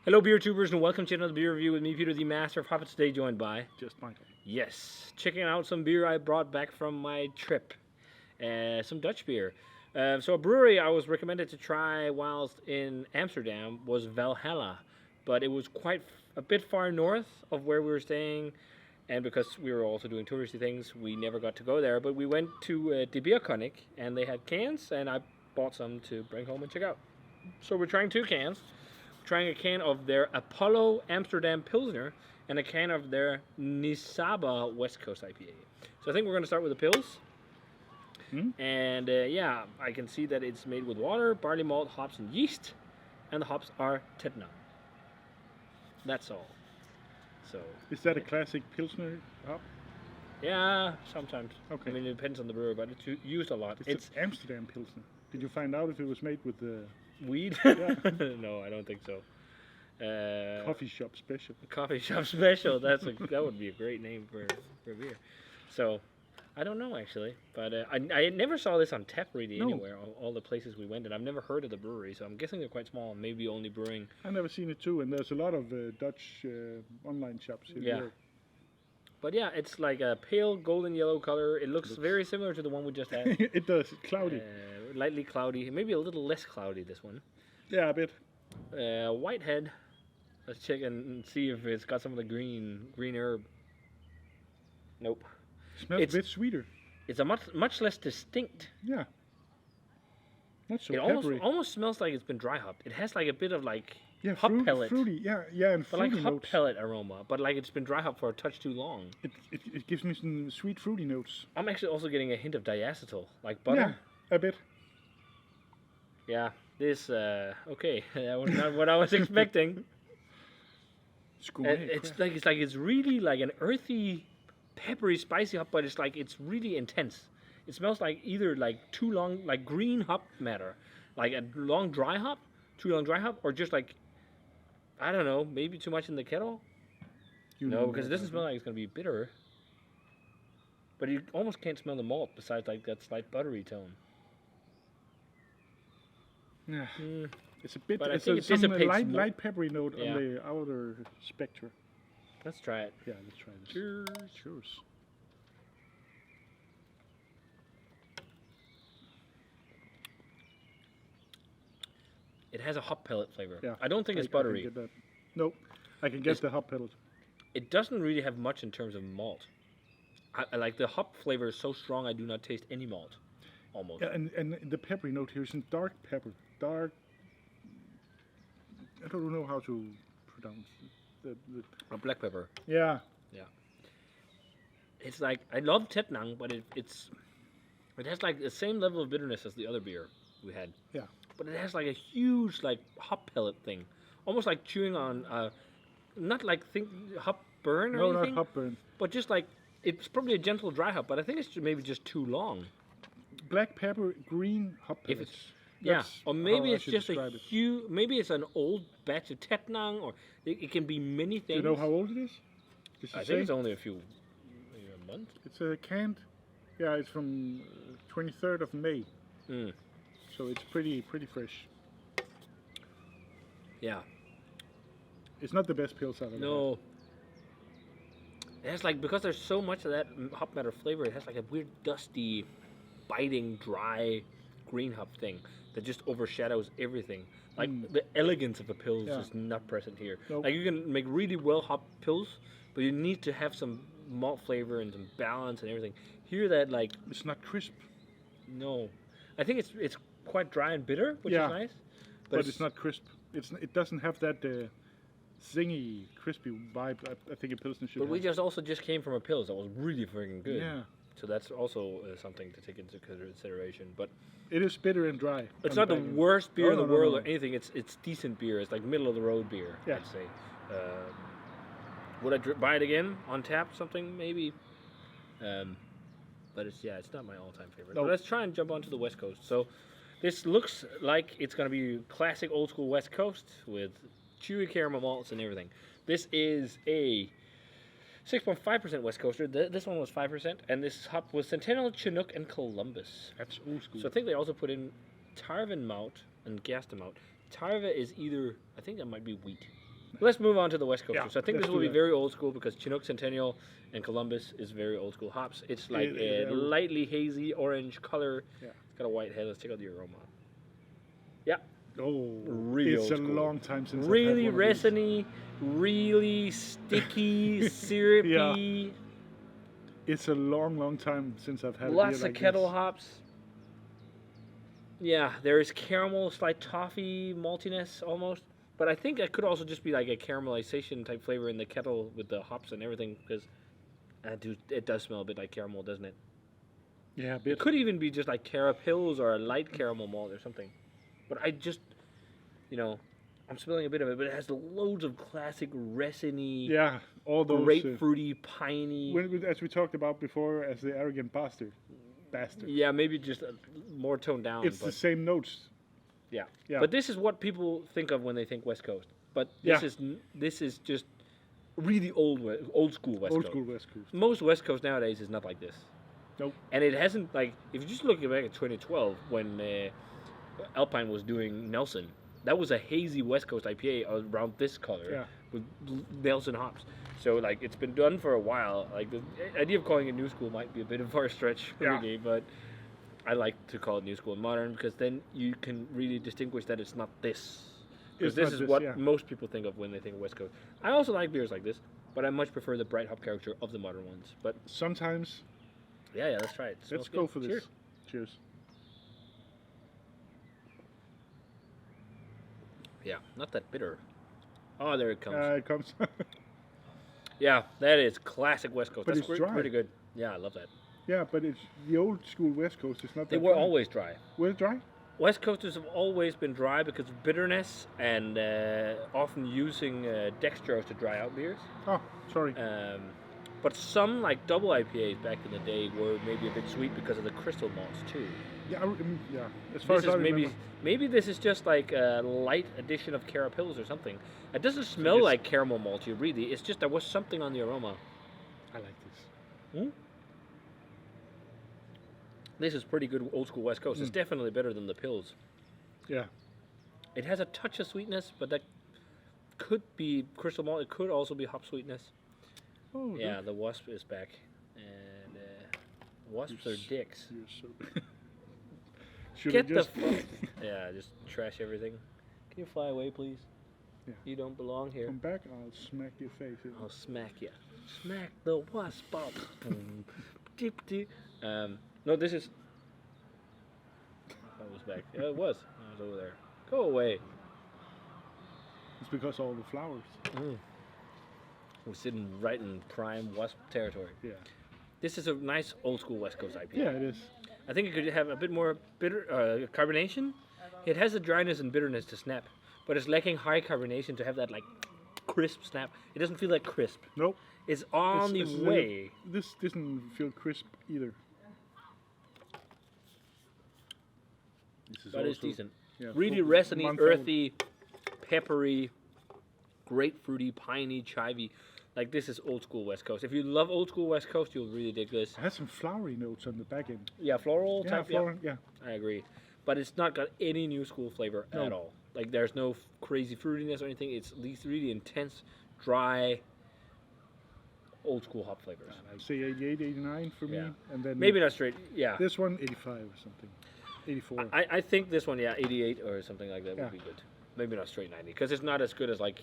Hello, beer tubers, and welcome to another beer review with me, Peter, the master of Hoppets. Today, joined by Just Michael. yes, checking out some beer I brought back from my trip, some Dutch beer. So a brewery I was recommended to try whilst in Amsterdam was Walhalla, but it was quite a bit far north of where we were staying, and because we were also doing touristy things, we never got to go there. But we went to the Beer Conic, and they had cans, and I bought some to bring home and check out. So we're trying two cans. Trying a can of their Apollo Amsterdam Pilsner and a can of their Nisaba West Coast IPA. So I think we're going to start with the Pils. And yeah, I can see that it's made with water, barley malt, hops, and yeast. And the hops are Tetna. That's all. So Is that a classic Pilsner hop? yeah, sometimes. Okay. I mean, it depends on the brewer, but it's used a lot. It's Amsterdam Pilsner. Did you find out if it was made with the weed? Yeah. No, I don't think so. coffee shop special? Coffee shop special. That would be a great name for beer. So, I don't know actually, but I never saw this on tap really No. anywhere. All the places we went, and I've never heard of the brewery, so I'm guessing they're quite small, and maybe only brewing. I've never seen it too, and there's a lot of Dutch online shops in Yeah. Europe. But yeah, it's like a pale golden yellow color. It looks very similar to the one we just had. It does. It's cloudy. Lightly cloudy, maybe a little less cloudy this one. Yeah, a bit. Whitehead. Let's check and see if it's got some of the green herb. Nope. Smells It's- a bit sweeter. It's a much less distinct. Yeah. Not so It peppery. almost smells like it's been dry hopped. It has like a bit of like Yeah, hop pellet. fruity. Yeah, and but like fruity hop notes. pellet aroma, but like it's been dry hopped for a touch too long. It gives me some sweet fruity notes. I'm actually also getting a hint of diacetyl, like butter. Yeah, a bit. Yeah, this okay, that was not what I was expecting. It's gourmet. It's like it's really like an earthy, peppery, spicy hop, but it's really intense. It smells like either like too long, like green hop matter, like a long dry hop, too long dry hop, or just like I don't know, maybe too much in the kettle. No, because it doesn't smell like it's gonna be bitter. But you almost can't smell the malt besides like that slight buttery tone. Yeah. Mm, It's a bit. But I It's think a, it some dissipates light, more. light peppery note Yeah. on the outer spectra. let's try it. Yeah, let's try this. Cheers. Cheers. It has a hop pellet flavor. Yeah. I don't think it's I can buttery. get that. Nope. I can get It's- the hop pellet. It doesn't really have much in terms of malt. I like the hop flavor is so strong I do not taste any malt. Almost. Yeah, and the peppery note here is in dark pepper. Dark. I don't know how to pronounce the Or black pepper. yeah. It's like I love Tetnang, but it has like the same level of bitterness as the other beer we had. Yeah. But it has like a huge like hop pellet thing, almost like chewing on not like hop burn or No, anything, not hop burn. but just like it's probably a gentle dry hop. But I think it's maybe just too long. Black pepper, green hop If pellets. it's yeah, That's or how maybe I it's should just a describe it. huge. Maybe it's an old batch of Tetnang, or it can be many Do things. you know how old it is? Does it I say? think it's only a few maybe a month. It's a canned. Yeah, it's from 23rd of May, Mm, so it's pretty fresh. yeah. It's not the best pills I've ever had. No. It has like because there's so much of that hop matter flavor. It has like a weird dusty, biting, dry green hop thing that just overshadows everything. Like the elegance of a pill is Yeah. just not present here. Nope. Like you can make really well hop pills, but you need to have some malt flavor and some balance and everything. Here that like It's not crisp, no, I think it's quite dry and bitter, which Yeah. is nice. but it's not crisp. It doesn't have that zingy, crispy vibe. I think a pilsner should But we have. just came from a pills that was really freaking good. Yeah, So that's also something to take into consideration. But it is bitter and dry. it's on not the back end. worst beer Oh, in the no, no, world no. or anything. It's decent beer. It's like middle of the road beer, Yeah. I'd say. Would I buy it again on tap? Something maybe. But it's not my all-time favorite. Nope. But let's try and jump onto the West Coast. So this looks like it's going to be classic old school West Coast with chewy caramel malts and everything. This is a 6.5% West Coaster. This one was 5%, and this hop was Centennial, Chinook, and Columbus. That's old school. So I think they also put in Tarvin malt and Gerste malt. Tarva is either, I think that might be wheat. Let's move on to the West Coast. Yeah, So I think let's this will do be that. very old school because Chinook Centennial and Columbus is very old school hops. It's like a lightly hazy orange color. Yeah. It's got a white head. Let's check out the aroma. Yeah, Oh, really it's old a school. long time since Really I've had one of these. resiny, really sticky, syrupy. It's a long time since I've had a Lots beer of like kettle this. hops. Yeah, there is caramel, slight toffee maltiness almost. But I think it could also just be like a caramelization type flavor in the kettle with the hops and everything because it does smell a bit like caramel, doesn't it? Yeah, a It bit. could even be just like Carapils or a light caramel malt or something. But I just, I'm smelling a bit of it, but it has loads of classic resiny, Yeah, all those. grapefruity, piney. As we talked about before, as the arrogant bastard. Yeah, maybe just more toned down. It's the same notes. Yeah. Yeah. But this is what people think of when they think West Coast. But this is just really old school West Old Coast. school West Coast. Most West Coast nowadays is not like this. Nope. And it hasn't, like, if you just look back at 2012 when Alpine was doing Nelson, that was a hazy West Coast IPA around this color with Nelson hops. So, like, it's been done for a while. Like, the idea of calling it new school might be a bit of a stretch for me, but I like to call it new school and modern because then you can really distinguish that it's not this. Because this is what most people think of when they think of West Coast. I also like beers like this, but I much prefer the bright hop character of the modern ones. But sometimes. Yeah, let's try it. Let's go for this. Cheers. Cheers. Yeah, not that bitter. Oh, there it comes. It comes. Yeah, that is classic West Coast. But That's it's dry. pretty good. Yeah, I love that. Yeah, but it's the old school West Coast. It's not. They that were dry. always dry. Were it dry? West Coasters have always been dry because of bitterness and often using dextrose to dry out beers. Oh, sorry. But some, like double IPAs back in the day, were maybe a bit sweet because of the crystal malts too. Yeah, yeah. As far as I remember. Maybe this is just like a light addition of Carapils or something. It doesn't smell like caramel malty, really. It's just there was something on the aroma. I like this. This is pretty good old school West Coast. It's definitely better than the Pils. Yeah. It has a touch of sweetness, but that could be crystal malt. It could also be hop sweetness. Oh, Yeah, look. the wasp is back. And wasps are dicks. You're so. Should Get we just... Yeah, just trash everything. Can you fly away, please? Yeah. You don't belong here. Come back, I'll smack your face in. I'll smack you. Smack the wasp up. Boom. Deep, deep. No, this is... I was back. Yeah, it was. I was over there. Go away. It's because all the flowers. We're sitting right in prime wasp territory. Yeah. This is a nice old school West Coast IPA. Yeah, it is. I think it could have a bit more bitter carbonation. It has the dryness and bitterness to snap, but it's lacking high carbonation to have that like crisp snap. It doesn't feel like crisp. Nope. It's on the way. This doesn't feel crisp either. But it's decent. Yeah, Really resiny, earthy, peppery, grapefruity, piney, chivy. Like this is old school West Coast. If you love old school West Coast, you'll really dig this. It has some flowery notes on the back end. Yeah, floral type. Floral, yeah. I agree. But it's not got any new school flavor at all. Like there's no crazy fruitiness or anything. It's these really intense, dry, old school hop flavors. I'd say 88, 89 for me. And then maybe not straight. Yeah. This one, 85 or something. 84. I think this one, 88 or something like that would be good. Maybe not straight 90 because it's not as good as like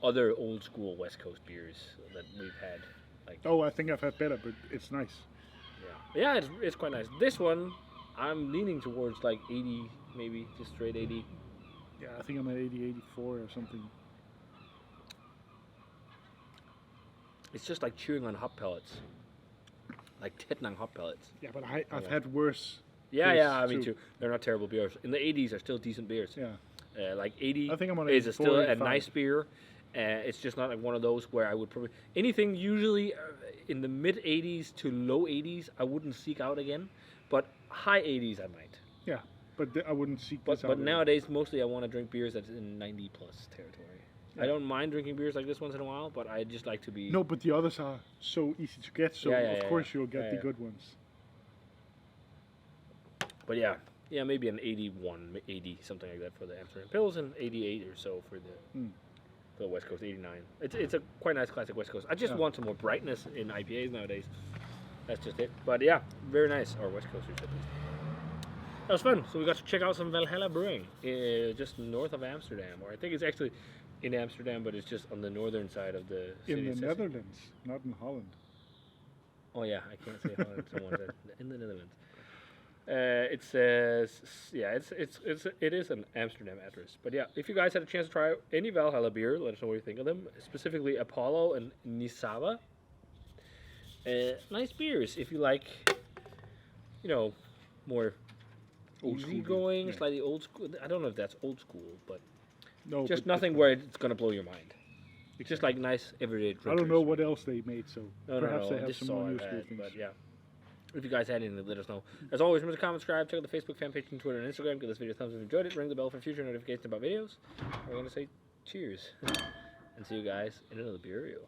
other old school West Coast beers that we've had. Like I think I've had better, but it's nice. Yeah, it's quite nice. This one, I'm leaning towards like 80, maybe just straight 80. Yeah, I think I'm at 80, 84 or something. It's just like chewing on hop pellets, like Tettnang hop pellets. Yeah, but I've had worse. Yeah, me too. They're not terrible beers. In the 80s are still decent beers. Yeah. Like 80 I think I'm on is 84, still a 85. nice beer. It's just not like one of those where I would probably... Anything usually in the mid 80s to low 80s, I wouldn't seek out again. But high 80s, I might. Yeah, but I wouldn't seek this out. But nowadays, mostly I want to drink beers that's in 90 plus territory. Yeah. I don't mind drinking beers like this once in a while, but I just like to be... No, but the others are so easy to get, so of course you'll get the good ones. But yeah, maybe an 81, 80, something like that for the Amsterdam Pils, and 88 or so for the for the West Coast 89. It's a quite nice classic West Coast. I just want some more brightness in IPAs nowadays. That's just it. But yeah, very nice. Or West Coasters at least. That was fun. So we got to check out some Walhalla Brewing just north of Amsterdam, or I think it's actually in Amsterdam, but it's just on the northern side of the city. In the Netherlands, not in Holland. Oh yeah, I can't say Holland. Someone said in the Netherlands. It says, yeah, it is an Amsterdam address. But yeah, if you guys had a chance to try any Walhalla beer, let us know what you think of them. Specifically Apollo and Nisaba. Nice beers if you like, more easygoing, slightly old school. I don't know if that's old school, but no, just nothing where it's going to blow your mind. It's just like nice everyday drinkers. I don't know what else they made, so perhaps they have some more new school things. But yeah. If you guys had any, let us know. As always, remember to comment, subscribe, check out the Facebook fan page, and Twitter and Instagram. Give this video a thumbs up if you enjoyed it. Ring the bell for future notifications about videos. We're going to say cheers. And see you guys in another beer review.